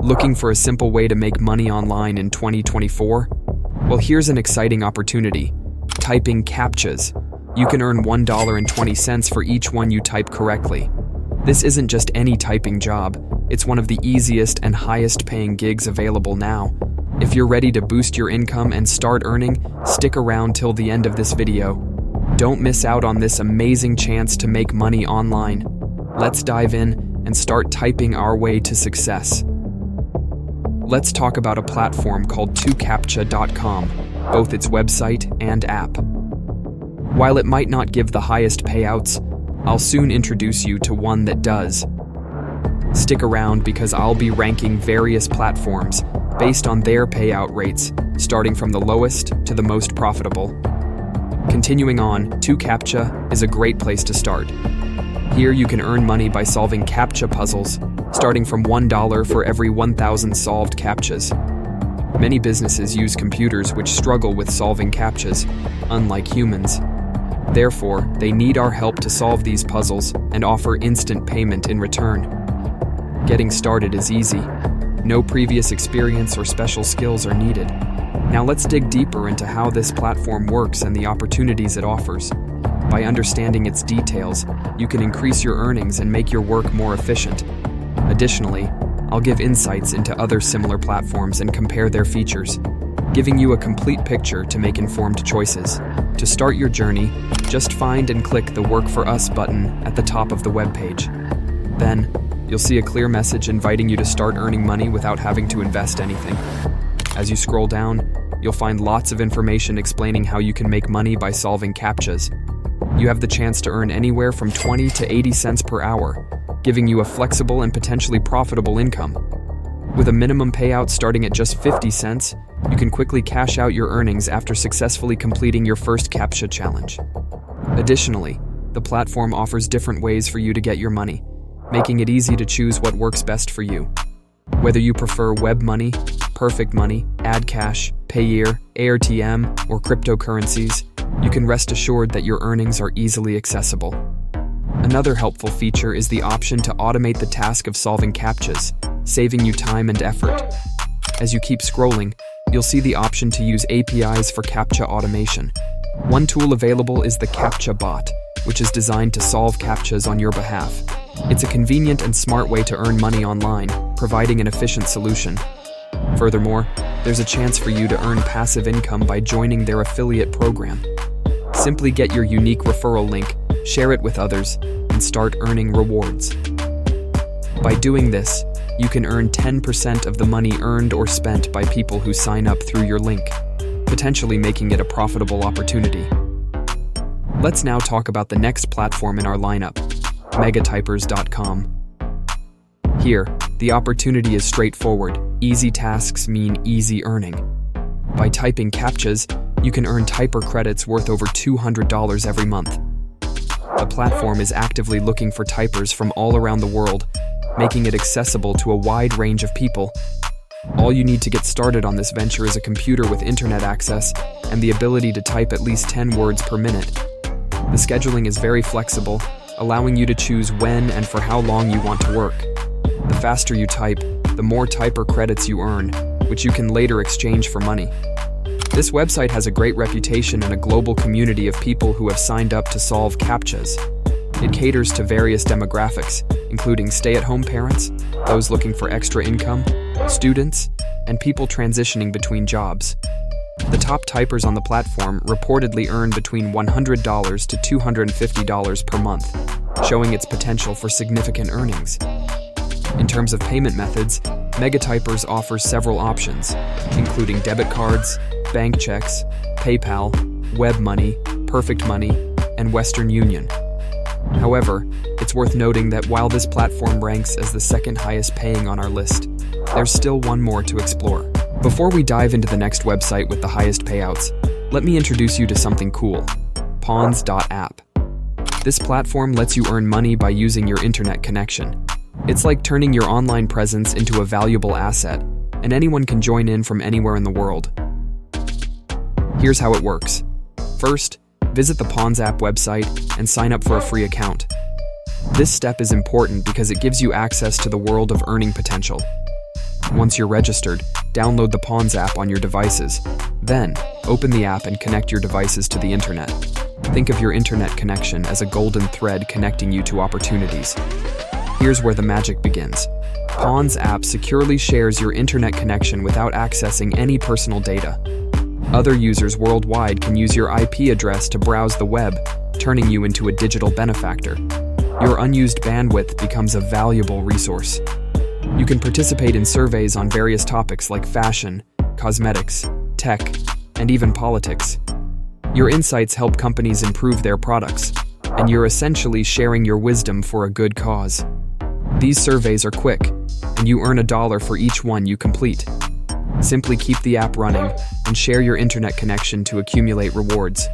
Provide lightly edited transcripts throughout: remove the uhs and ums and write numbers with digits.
Looking for a simple way to make money online in 2024? Well, here's an exciting opportunity. Typing captchas. You can earn $1.20 for each one you type correctly. This isn't just any typing job, it's one of the easiest and highest paying gigs available now. If you're ready to boost your income and start earning, stick around till the end of this video. Don't miss out on this amazing chance to make money online. Let's dive in and start typing our way to success. Let's talk about a platform called captcha.com, both its website and app. While it might not give the highest payouts, I'll soon introduce you to one that does. Stick around because I'll be ranking various platforms based on their payout rates, starting from the lowest to the most profitable. Continuing on, Captcha is a great place to start. Here you can earn money by solving Captcha puzzles, starting from $1 for every 1,000 solved Captchas. Many businesses use computers which struggle with solving Captchas, unlike humans. Therefore, they need our help to solve these puzzles and offer instant payment in return. Getting started is easy. No previous experience or special skills are needed. Now let's dig deeper into how this platform works and the opportunities it offers. By understanding its details, you can increase your earnings and make your work more efficient. Additionally, I'll give insights into other similar platforms and compare their features, giving you a complete picture to make informed choices. To start your journey, just find and click the Work for Us button at the top of the webpage. Then, you'll see a clear message inviting you to start earning money without having to invest anything. As you scroll down, you'll find lots of information explaining how you can make money by solving captchas. You have the chance to earn anywhere from 20 to 80 cents per hour, giving you a flexible and potentially profitable income. With a minimum payout starting at just 50 cents, you can quickly cash out your earnings after successfully completing your first Captcha challenge. Additionally, the platform offers different ways for you to get your money, making it easy to choose what works best for you. Whether you prefer web money, perfect money, ad cash, payeer, AirTM, or cryptocurrencies, you can rest assured that your earnings are easily accessible. Another helpful feature is the option to automate the task of solving captchas, saving you time and effort. As you keep scrolling, you'll see the option to use APIs for Captcha automation. One tool available is the Captcha bot, which is designed to solve captchas on your behalf. It's a convenient and smart way to earn money online, providing an efficient solution. Furthermore, there's a chance for you to earn passive income by joining their affiliate program. Simply get your unique referral link, share it with others, and start earning rewards. By doing this, you can earn 10% of the money earned or spent by people who sign up through your link, potentially making it a profitable opportunity. Let's now talk about the next platform in our lineup, megatypers.com. Here, the opportunity is straightforward. Easy tasks mean easy earning. By typing captchas, you can earn typer credits worth over $200 every month. The platform is actively looking for typers from all around the world, making it accessible to a wide range of people. All you need to get started on this venture is a computer with internet access and the ability to type at least 10 words per minute. The scheduling is very flexible, allowing you to choose when and for how long you want to work. The faster you type, the more typer credits you earn, which you can later exchange for money. This website has a great reputation and a global community of people who have signed up to solve captchas. It caters to various demographics, including stay-at-home parents, those looking for extra income, students, and people transitioning between jobs. The top typers on the platform reportedly earn between $100 to $250 per month, showing its potential for significant earnings. In terms of payment methods, Megatypers offers several options, including debit cards, bank checks, PayPal, web money, Perfect Money, and Western Union. However, it's worth noting that while this platform ranks as the second highest paying on our list, there's still one more to explore. Before we dive into the next website with the highest payouts, let me introduce you to something cool, pawns.app. This platform lets you earn money by using your internet connection. It's like turning your online presence into a valuable asset, and anyone can join in from anywhere in the world. Here's how it works. First, visit the Pawns app website and sign up for a free account. This step is important because it gives you access to the world of earning potential. Once you're registered, download the Pawns app on your devices. Then, open the app and connect your devices to the internet. Think of your internet connection as a golden thread connecting you to opportunities. Here's where the magic begins. Pawns app securely shares your internet connection without accessing any personal data. Other users worldwide can use your IP address to browse the web, turning you into a digital benefactor. Your unused bandwidth becomes a valuable resource. You can participate in surveys on various topics like fashion, cosmetics, tech, and even politics. Your insights help companies improve their products, and you're essentially sharing your wisdom for a good cause. These surveys are quick, and you earn $1 for each one you complete. Simply keep the app running and share your internet connection to accumulate rewards.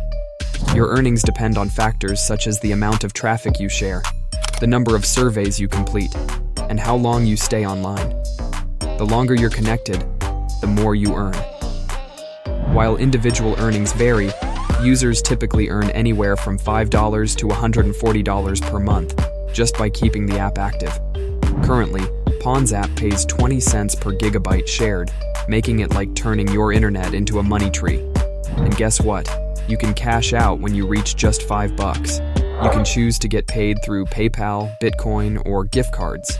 Your earnings depend on factors such as the amount of traffic you share, the number of surveys you complete, and how long you stay online. The longer you're connected, the more you earn. While individual earnings vary, users typically earn anywhere from $5 to $140 per month just by keeping the app active. Currently, Pawns app pays 20 cents per gigabyte shared, making it like turning your internet into a money tree. And guess what? You can cash out when you reach just $5. You can choose to get paid through PayPal, Bitcoin, or gift cards.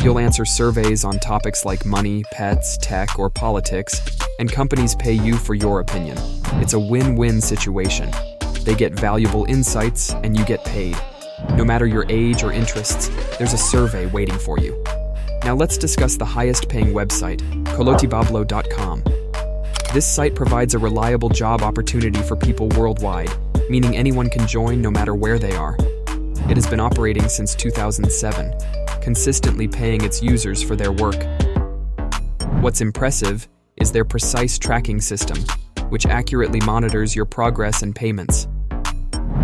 You'll answer surveys on topics like money, pets, tech, or politics, and companies pay you for your opinion. It's a win-win situation. They get valuable insights, and you get paid. No matter your age or interests, there's a survey waiting for you. Now let's discuss the highest-paying website, colotibablo.com. This site provides a reliable job opportunity for people worldwide, meaning anyone can join no matter where they are. It has been operating since 2007, consistently paying its users for their work. What's impressive is their precise tracking system, which accurately monitors your progress and payments.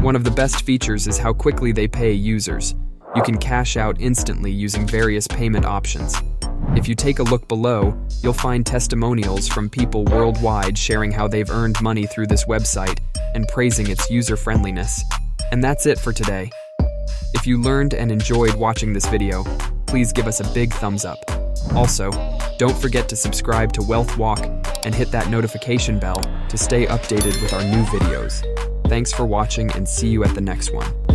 One of the best features is how quickly they pay users. You can cash out instantly using various payment options. If you take a look below, you'll find testimonials from people worldwide sharing how they've earned money through this website and praising its user-friendliness. And that's it for today. If you learned and enjoyed watching this video, please give us a big thumbs up. Also, don't forget to subscribe to WealthWalk and hit that notification bell to stay updated with our new videos. Thanks for watching and see you at the next one.